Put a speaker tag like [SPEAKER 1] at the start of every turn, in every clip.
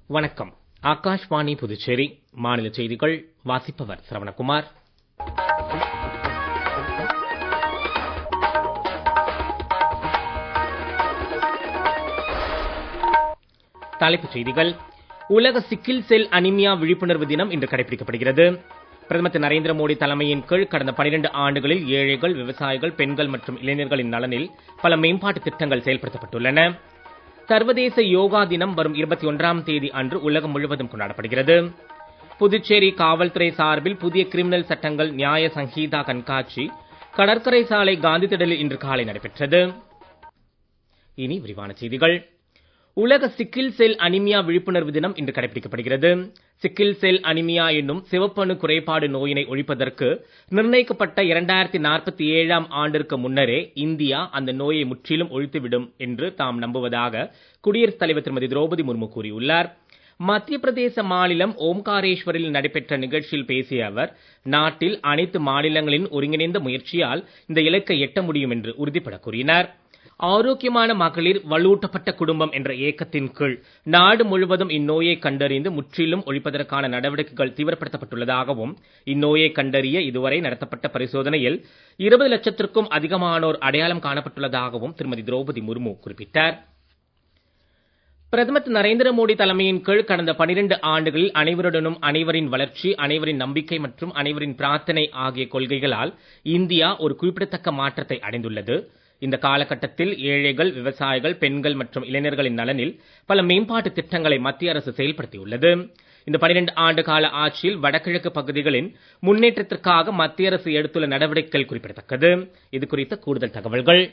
[SPEAKER 1] வணக்கம். ஆகாஷ்வாணி புதுச்சேரி மாநில செய்திகள் வாசிப்பவர் சரவணகுமார். தலைப்புச் செய்திகள். உலக சிக்கில் செல் அனிமியா விழிப்புணர்வு தினம் இன்று கடைபிடிக்கப்படுகிறது. பிரதமர் திரு நரேந்திர மோடி தலைமையின் கீழ் கடந்த 12 ஆண்டுகளில் ஏழைகள், விவசாயிகள், பெண்கள் மற்றும் இளைஞர்களின் நலனில் பல மேம்பாட்டு திட்டங்கள் செயல்படுத்தப்பட்டுள்ளன. சர்வதேச யோகா தினம் வரும் 21ஆம் தேதி அன்று உலகம் முழுவதும் கொண்டாடப்படுகிறது. புதுச்சேரி காவல்துறை சார்பில் புதிய கிரிமினல் சட்டங்கள் நியாய சங்கீதா கண்காட்சி கடற்கரை சாலை காந்தி திடலில் இன்று காலை நடைபெற்றது. இனி விரிவான செய்திகள். உலக சிக்கில் செல் அனிமியா விழிப்புணர்வு தினம் இன்று கடைபிடிக்கப்படுகிறது. சிக்கில் செல் அனிமியா என்னும் சிவப்பணு குறைபாடு நோயினை ஒழிப்பதற்கு நிர்ணயிக்கப்பட்ட 2047ஆம் ஆண்டிற்கு முன்னரே இந்தியா அந்த நோயை முற்றிலும் ஒழித்துவிடும் என்று தாம் நம்புவதாக குடியரசுத் தலைவர் திருமதி திரௌபதி முர்மு கூறியுள்ளார். மத்திய பிரதேச மாநிலம் ஓம்காரேஸ்வரில் நடைபெற்ற நிகழ்ச்சியில் பேசிய அவர், நாட்டில் அனைத்து மாநிலங்களின் ஒருங்கிணைந்த முயற்சியால் இந்த இலக்கை எட்ட முடியும் என்று உறுதிபட கூறினார். ஆரோக்கியமான மகளிர் வலுவூட்டப்பட்ட குடும்பம் என்ற இயக்கத்தின் கீழ் நாடு முழுவதும் இந்நோயை கண்டறிந்து முற்றிலும் ஒழிப்பதற்கான நடவடிக்கைகள் தீவிரப்படுத்தப்பட்டுள்ளதாகவும், இந்நோயை கண்டறிய இதுவரை நடத்தப்பட்ட பரிசோதனையில் 20 லட்சத்திற்கும் அதிகமானோர் அடையாளம் காணப்பட்டுள்ளதாகவும் திருமதி திரௌபதி முர்மு குறிப்பிட்டார். பிரதமர் திரு நரேந்திர மோடி தலைமையின் கீழ் கடந்த 12 ஆண்டுகளில் அனைவருடனும் அனைவரின் வளர்ச்சி, அனைவரின் நம்பிக்கை மற்றும் அனைவரின் பிரார்த்தனை ஆகிய கொள்கைகளால் இந்தியா ஒரு குறிப்பிடத்தக்க மாற்றத்தை அடைந்துள்ளது. இந்த காலகட்டத்தில் ஏழைகள், விவசாயிகள், பெண்கள் மற்றும் இளைஞர்களின் நலனில் பல மேம்பாட்டு திட்டங்களை மத்திய அரசு செயல்படுத்தியுள்ளது. இந்த 12 ஆண்டு கால ஆட்சியில் வடகிழக்கு பகுதிகளின் முன்னேற்றத்திற்காக மத்திய அரசு எடுத்துள்ள நடவடிக்கைகள் குறிப்பிடத்தக்கது. இது குறித்த கூடுதல் தகவல்கள்.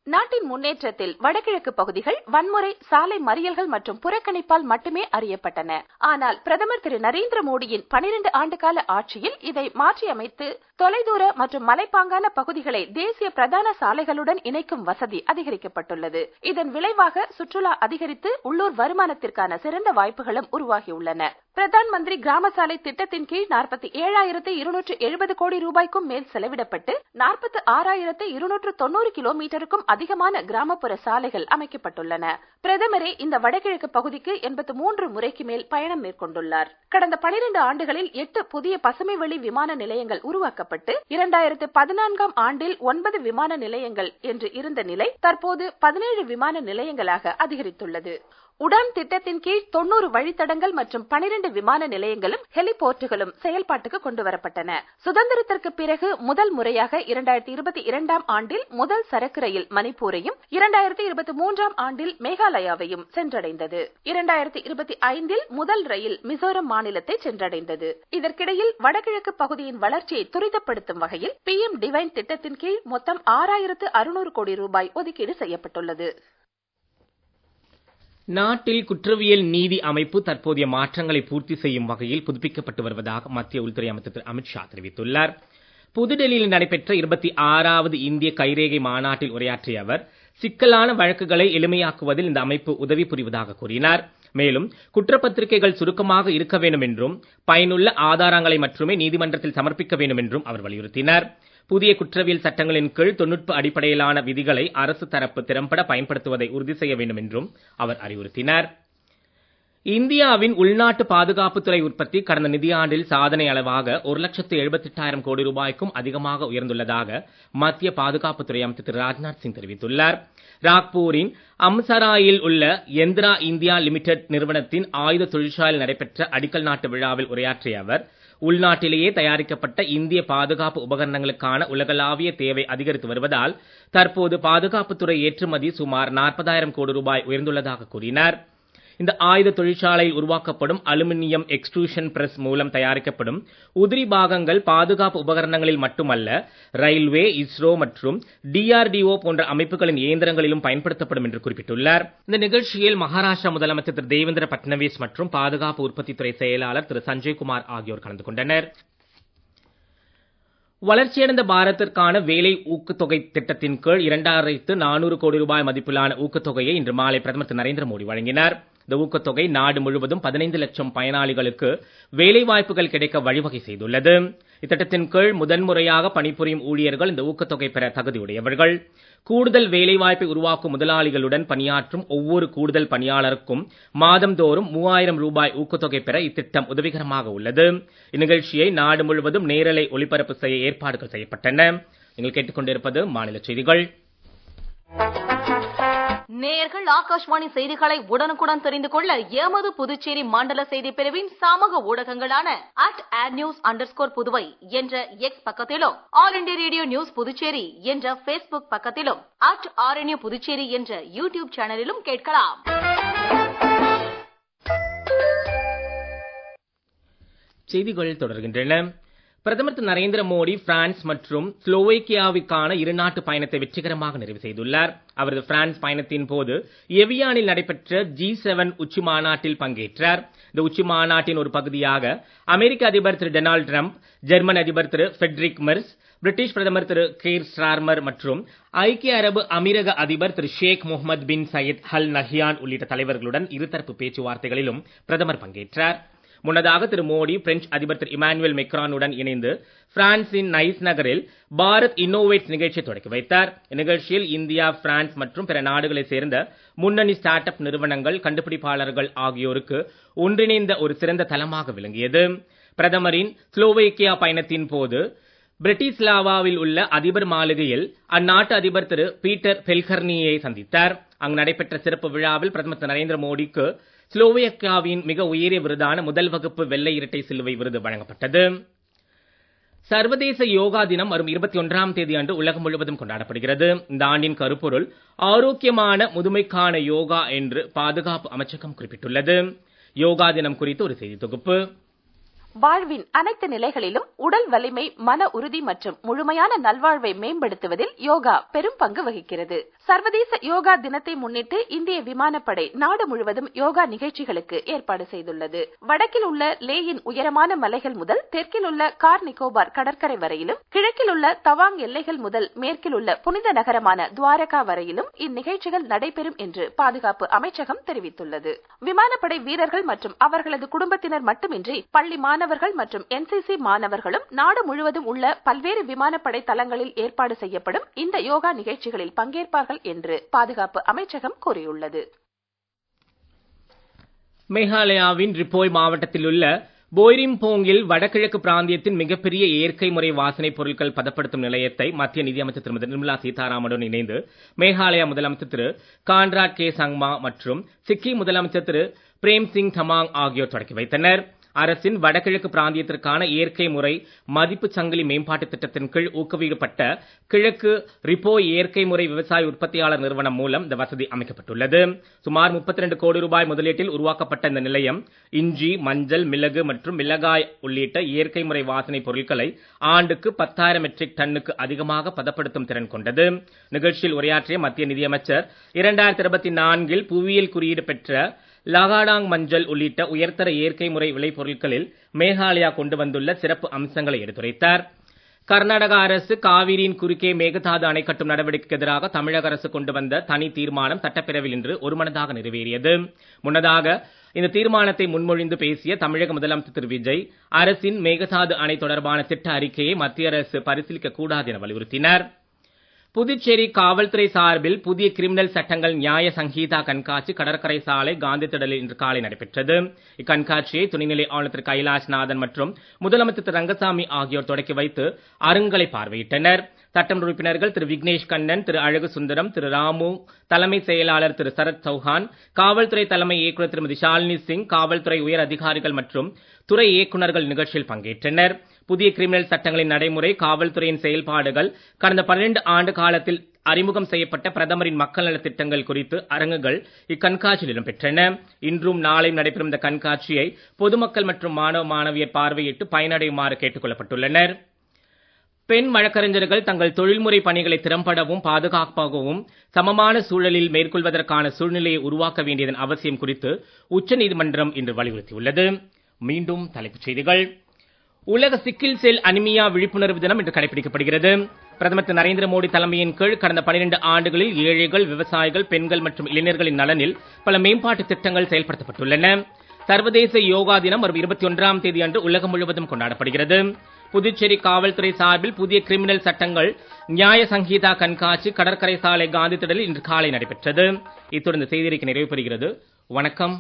[SPEAKER 2] நாட்டின் முன்னேற்றத்தில் வடகிழக்கு பகுதிகள் வன்முறை, சாலை மறியல்கள் மற்றும் புறக்கணிப்பால் மட்டுமே அறியப்பட்டன. ஆனால் பிரதமர் திரு நரேந்திர மோடியின் 12 ஆண்டுகால ஆட்சியில் இதை மாற்றியமைத்து தொலைதூர மற்றும் மலைப்பாங்கான பகுதிகளை தேசிய பிரதான சாலைகளுடன் இணைக்கும் வசதி அதிகரிக்கப்பட்டுள்ளது. இதன் விளைவாக சுற்றுலா அதிகரித்து உள்ளூர் வருமானத்திற்கான சிறந்த வாய்ப்புகளும் உருவாகியுள்ளன. பிரதான் மந்திரி கிராம சாலை திட்டத்தின் கீழ் 47,270 கோடி ரூபாய்க்கும் மேல் செலவிடப்பட்டு 46,290 கிலோமீட்டருக்கும் அதிகமான கிராமப்புற சாலைகள் அமைக்கப்பட்டுள்ளன. பிரதமரே இந்த வடகிழக்கு பகுதிக்கு 83 முறைக்கு மேல் பயணம் மேற்கொண்டுள்ளார். கடந்த 12 ஆண்டுகளில் 8 புதிய பசுமை வழி விமான நிலையங்கள் உருவாக்கப்பட்டு 2014ஆம் ஆண்டில் 9 விமான நிலையங்கள் என்று இருந்த நிலை தற்போது 17 விமான நிலையங்களாக அதிகரித்துள்ளது. உடான் திட்டத்தின் கீழ் 90 வழித்தடங்கள் மற்றும் 12 விமான நிலையங்களும் ஹெலிபோர்ட்டுகளும் செயல்பாட்டுக்கு கொண்டுவரப்பட்டன. சுதந்திரத்திற்கு பிறகு முதல் முறையாக 2022ஆம் ஆண்டில் முதல் சரக்கு ரயில் மணிப்பூரையும் 2023ஆம் ஆண்டில் மேகாலயாவையும் சென்றடைந்தது. 2025இல் முதல் ரயில் மிசோரம் மாநிலத்தை சென்றடைந்தது. இதற்கிடையில் வடகிழக்கு பகுதியின் வளர்ச்சியை துரிதப்படுத்தும் வகையில் PM டிவைன் திட்டத்தின் கீழ் மொத்தம் 6,600 கோடி ரூபாய் ஒதுக்கீடு செய்யப்பட்டுள்ளது.
[SPEAKER 1] நாட்டில் குற்றவியல் நீதி அமைப்பு தற்போதைய மாற்றங்களை பூர்த்தி செய்யும் வகையில் புதுப்பிக்கப்பட்டு வருவதாக மத்திய உள்துறை அமைச்சர் திரு அமித்ஷா தெரிவித்துள்ளார். புதுடெல்லியில் நடைபெற்ற 26வது இந்திய கைரேகை மாநாட்டில் உரையாற்றிய அவர், சிக்கலான வழக்குகளை எளிமையாக்குவதில் இந்த அமைப்பு உதவி புரிவதாக கூறினார். மேலும் குற்றப்பத்திரிகைகள் சுருக்கமாக இருக்க வேண்டும் என்றும், பயனுள்ள ஆதாரங்களை மட்டுமே நீதிமன்றத்தில் சமர்ப்பிக்க வேண்டும் என்றும் அவர் வலியுறுத்தினார். புதிய குற்றவியல் சட்டங்களின் கீழ் தொழில்நுட்ப அடிப்படையிலான விதிகளை அரசு தரப்பு திறம்பட பயன்படுத்துவதை உறுதி செய்ய வேண்டும் என்றும் அவர் அறிவுறுத்தினார். இந்தியாவின் உள்நாட்டு பாதுகாப்புத்துறை உற்பத்தி கடந்த நிதியாண்டில் சாதனை அளவாக 1,78,000 கோடி ரூபாய்க்கும் அதிகமாக உயர்ந்துள்ளதாக மத்திய பாதுகாப்புத்துறை அமைச்சர் திரு ராஜ்நாத் சிங் தெரிவித்துள்ளார். ராக்பூரின் அம்சராயில் உள்ள எந்திரா இந்தியா லிமிடெட் நிறுவனத்தின் ஆயுத தொழிற்சாலையில் நடைபெற்ற அடிக்கல் நாட்டு விழாவில் உரையாற்றிய அவர், உள்நாட்டிலேயே தயாரிக்கப்பட்ட இந்திய பாதுகாப்பு உபகரணங்களுக்கான உலகளாவிய தேவை அதிகரித்து வருவதால் தற்போது பாதுகாப்புத்துறை ஏற்றுமதி சுமார் 40,000 கோடி ரூபாய் உயர்ந்துள்ளதாக கூறினார். இந்த ஆயுத தொழிற்சாலையில் உருவாக்கப்படும் அலுமினியம் எக்ஸ்ட்ரூஷன் பிரஸ் மூலம் தயாரிக்கப்படும் உதிரி பாகங்கள் பாதுகாப்பு உபகரணங்களில் மட்டுமல்ல, ரயில்வே, இஸ்ரோ மற்றும் DRDO போன்ற அமைப்புகளின் இயந்திரங்களிலும் பயன்படுத்தப்படும் என்று குறிப்பிட்டுள்ளார். இந்த நிகழ்ச்சியில் மகாராஷ்டிரா முதலமைச்சர் திரு தேவேந்திர பட்னவிஸ் மற்றும் பாதுகாப்பு உற்பத்தித்துறை செயலாளர் திரு சஞ்சய்குமார் ஆகியோர் கலந்து கொண்டனர். வளர்ச்சியடைந்த பாரத்திற்கான வேலை ஊக்கத்தொகை திட்டத்தின் கீழ் 2,400 கோடி ரூபாய் மதிப்பிலான ஊக்கத்தொகையை இன்று மாலை பிரதமர் திரு நரேந்திர மோடி வழங்கினார். இந்த ஊக்கத்தொகை நாடு முழுவதும் 15 லட்சம் பயனாளிகளுக்கு வேலைவாய்ப்புகள் கிடைக்க வழிவகை செய்துள்ளது. இத்திட்டத்தின் கீழ் முதன்முறையாக பணிபுரியும் ஊழியர்கள் இந்த ஊக்கத்தொகை பெற தகுதியுடையவர்கள். கூடுதல் வேலைவாய்ப்பை உருவாக்கும் முதலாளிகளுடன் பணியாற்றும் ஒவ்வொரு கூடுதல் பணியாளருக்கும் மாதந்தோறும் 3000 ரூபாய் ஊக்கத்தொகை பெற இத்திட்டம் உதவிகரமாக உள்ளது. இந்நிகழ்ச்சியை நாடு முழுவதும் நேரலை ஒளிபரப்பு செய்ய ஏற்பாடுகள் செய்யப்பட்டன. நீங்கள் கேட்டுக்கொண்டிருப்பது மாநில செய்திகள்.
[SPEAKER 3] நேயர்கள் ஆகாஷ்வாணி செய்திகளை உடனுக்குடன் தெரிந்து கொள்ள எமது புதுச்சேரி மண்டல செய்தி பிரிவின் சமூக ஊடகங்களான @adnews_புதுவை என்ற எக்ஸ் பக்கத்திலும், all India radio news Puducherry என்ற Facebook பக்கத்திலும், @RNU புதுச்சேரி என்ற யூடியூப் சேனலிலும் கேட்கலாம்.
[SPEAKER 1] செய்திகள் தொடர்கின்றன. பிரதமர் திரு நரேந்திர மோடி பிரான்ஸ் மற்றும் ஸ்லோவேக்கியாவுக்கான இருநாட்டு பயணத்தை வெற்றிகரமாக நிறைவு செய்துள்ளார். அவரது பிரான்ஸ் பயணத்தின் போது எவியானில் நடைபெற்ற G7 உச்சி மாநாட்டில் பங்கேற்றார். இந்த உச்சி மாநாட்டின் ஒரு பகுதியாக அமெரிக்க அதிபர் திரு டொனால்டு டிரம்ப், ஜெர்மன் அதிபர் திரு ஃபெட்ரிக் மெர்ஸ், பிரிட்டிஷ் பிரதமர் திரு கீர் ஸ்டார்மர் மற்றும் ஐக்கிய அரபு அமீரக அதிபர் திரு ஷேக் முகமது பின் சயீத் அல் நஹ்யான் உள்ளிட்ட தலைவர்களுடன் இருதரப்பு பேச்சுவார்த்தைகளிலும் பிரதமர் பங்கேற்றார். முன்னதாக திரு மோடி பிரெஞ்சு அதிபர் திரு இமானுவேல் மெக்ரானுடன் இணைந்து பிரான்சின் நைஸ் நகரில் பாரத் இன்னோவேட்ஸ் நிகழ்ச்சியை தொடக்கி வைத்தார். இந்நிகழ்ச்சியில் இந்தியா, பிரான்ஸ் மற்றும் பிற நாடுகளைச் சேர்ந்த முன்னணி ஸ்டார்ட் அப் நிறுவனங்கள், கண்டுபிடிப்பாளர்கள் ஆகியோருக்கு ஒன்றிணைந்த ஒரு சிறந்த தளமாக விளங்கியது. பிரதமரின் ஸ்லோவேக்கியா பயணத்தின் போது பிரிட்டிஸ்லாவாவில் உள்ள அதிபர் மாளிகையில் அந்நாட்டு அதிபர் திரு பீட்டர் பெல்கர்னியை சந்தித்தார். அங்கு நடைபெற்ற சிறப்பு விழாவில் பிரதமர் திரு நரேந்திர மோடிக்கு ஸ்லோவேக்கியாவின் மிக உயரிய விருதான முதல் வகுப்பு வெள்ளை இரட்டை சிலுவை விருது வழங்கப்பட்டது. சர்வதேச யோகா தினம் வரும் 21ஆம் தேதி அன்று உலகம் முழுவதும் கொண்டாடப்படுகிறது. இந்த ஆண்டின் கருப்பொருள் ஆரோக்கியமான முதுமைக்கான யோகா என்று பாதுகாப்பு அமைச்சகம் குறிப்பிட்டுள்ளது. யோகா தினம் குறித்து ஒரு செய்தி தொகுப்பு.
[SPEAKER 2] வாழ்வின் அனைத்து நிலைகளிலும் உடல் வலிமை, மன உறுதி மற்றும் முழுமையான நல்வாழ்வை மேம்படுத்துவதில் யோகா பெரும் பங்கு வகிக்கிறது. சர்வதேச யோகா தினத்தை முன்னிட்டு இந்திய விமானப்படை நாடு முழுவதும் யோகா நிகழ்ச்சிகளுக்கு ஏற்பாடு செய்துள்ளது. வடக்கில் உள்ள லேயின் உயரமான மலைகள் முதல் தெற்கில் உள்ள கார் நிக்கோபார் கடற்கரை வரையிலும், கிழக்கில் உள்ள தவாங் எல்லைகள் முதல் மேற்கில் உள்ள புனித நகரமான துவாரகா வரையிலும் இந்நிகழ்ச்சிகள் நடைபெறும் என்று பாதுகாப்பு அமைச்சகம் தெரிவித்துள்ளது. விமானப்படை வீரர்கள் மற்றும் அவர்களது குடும்பத்தினர் மட்டுமின்றி பள்ளி மாணவர்கள் மற்றும் NCC மாணவர்களும் நாடு முழுவதும் உள்ள பல்வேறு விமானப்படை தளங்களில் ஏற்பாடு செய்யப்படும் இந்த யோகா நிகழ்ச்சிகளில் பங்கேற்பார்கள் என்று பாதுகாப்பு அமைச்சகம் கூறியுள்ளது.
[SPEAKER 1] மேகாலயாவின் ரிப்போய் மாவட்டத்தில் உள்ள போய்ரிம்போங்கில் வடகிழக்கு பிராந்தியத்தின் மிகப்பெரிய இயற்கை முறை வாசனைப் பொருட்கள் பதப்படுத்தும் நிலையத்தை மத்திய நிதியமைச்சர் திருமதி நிர்மலா சீதாராமனுடன் இணைந்து மேகாலயா முதலமைச்சர் திரு கான்ராட் கே சங்மா மற்றும் சிக்கிம் முதலமைச்சர் திரு பிரேம் சிங் தமாங் ஆகியோர் தொடக்கி வைத்தனர். அரசின் வடகிழக்கு பிராந்தியத்திற்கான இயற்கை முறை மதிப்பு சங்கிலி மேம்பாட்டு திட்டத்தின் கீழ் ஊக்குவிக்கப்பட்ட கிழக்கு ரிப்போய் இயற்கை முறை விவசாய உற்பத்தியாளர் நிறுவனம் மூலம் இந்த வசதி அமைக்கப்பட்டுள்ளது. சுமார் 32 கோடி ரூபாய் முதலீட்டில் உருவாக்கப்பட்ட இந்த நிலையம் இஞ்சி, மஞ்சள், மிளகு மற்றும் மிளகாய் உள்ளிட்ட இயற்கை முறை வாசனை பொருட்களை ஆண்டுக்கு 10,000 மெட்ரிக் டன்னுக்கு அதிகமாக பதப்படுத்தும் திறன் கொண்டது. நிகழ்ச்சியில் உரையாற்றிய மத்திய நிதியமைச்சர் 2024 புவியியல் குறியீடு பெற்ற லகாடாங் மஞ்சள் உள்ளிட்ட உயர்தர இயற்கை முறை விளைபொருட்களில் மேகாலயா கொண்டு வந்துள்ள சிறப்பு அம்சங்களை எடுத்துரைத்தார். கர்நாடக அரசு காவிரியின் குறுக்கே மேகதாது அணை கட்டும் நடவடிக்கைக்கு எதிராக தமிழக அரசு கொண்டு வந்த தனி தீர்மானம் சட்டப்பேரவையில் இன்று ஒருமனதாக நிறைவேறியது. முன்னதாக இந்த தீர்மானத்தை முன்மொழிந்து பேசிய தமிழக முதலமைச்சர் திரு விஜய், அரசின் மேகதாது அணை தொடர்பான திட்ட அறிக்கையை மத்திய அரசு பரிசீலிக்க கூடாது என வலியுறுத்தினார். புதுச்சேரி காவல்துறை சார்பில் புதிய கிரிமினல் சட்டங்கள் நியாய சங்கீதா கண்காட்சி கடற்கரை சாலை காந்தி திடலில் இன்று காலை நடைபெற்றது. இக்கண்காட்சியை துணைநிலை ஆளுநர் திரு கைலாஷ்நாதன் மற்றும் முதலமைச்சர் திரு ரங்கசாமி ஆகியோர் தொடக்கி வைத்து அருங்கலை பார்வையிட்டனர். சட்டமன்ற உறுப்பினர்கள் திரு விக்னேஷ் கண்ணன், திரு அழகு சுந்தரம், திரு ராமு, தலைமை செயலாளர் திரு சரத் சௌஹான், காவல்துறை தலைமை இயக்குநர் திருமதி ஷாலினி சிங், காவல்துறை உயர் அதிகாரிகள் மற்றும் துறை இயக்குநர்கள் நிகழ்ச்சியில் பங்கேற்றனர். புதிய கிரிமினல் சட்டங்களின் நடைமுறை, காவல்துறையின் செயல்பாடுகள், கடந்த 12 ஆண்டு காலத்தில் அறிமுகம் செய்யப்பட்ட பிரதமரின் மக்கள் நலத் திட்டங்கள் குறித்து அரங்குகள் இக்கண்காட்சியில் இடம்பெற்றன. இன்றும் நாளையும் நடைபெறும் இந்த கண்காட்சியை பொதுமக்கள் மற்றும் மாணவ மாணவியர் பார்வையிட்டு பயனடையுமாறு கேட்டுக் கொள்ளப்பட்டுள்ளனர். பெண் வழக்கறிஞர்கள் தங்கள் தொழில்முறை பணிகளை திறம்படவும் பாதுகாப்பாகவும் சமமான சூழலில் மேற்கொள்வதற்கான சூழ்நிலையை உருவாக்க வேண்டியதன் அவசியம் குறித்து உச்சநீதிமன்றம் இன்று வலியுறுத்தியுள்ளது. மீண்டும் தலைப்புச் செய்திகள். உலக சிக்கில் செல் அனிமியா விழிப்புணர்வு தினம் இன்று கடைபிடிக்கப்படுகிறது. பிரதமர் திரு நரேந்திர மோடி தலைமையின் கீழ் கடந்த 12 ஆண்டுகளில் ஏழைகள், விவசாயிகள், பெண்கள் மற்றும் இளைஞர்களின் நலனில் பல மேம்பாட்டு திட்டங்கள் செயல்படுத்தப்பட்டுள்ளன. சர்வதேச யோகா தினம் வரும் 21ஆம் தேதி அன்று உலகம் முழுவதும் கொண்டாடப்படுகிறது. புதுச்சேரி காவல்துறை சார்பில் புதிய கிரிமினல் சட்டங்கள் நியாய சங்கீதா கண்காட்சி கடற்கரை சாலை காந்தி திடலில் இன்று காலை நடைபெற்றது. இத்துடன் செய்தியறிக்கை நிறைவு பெறுகிறது. வணக்கம்.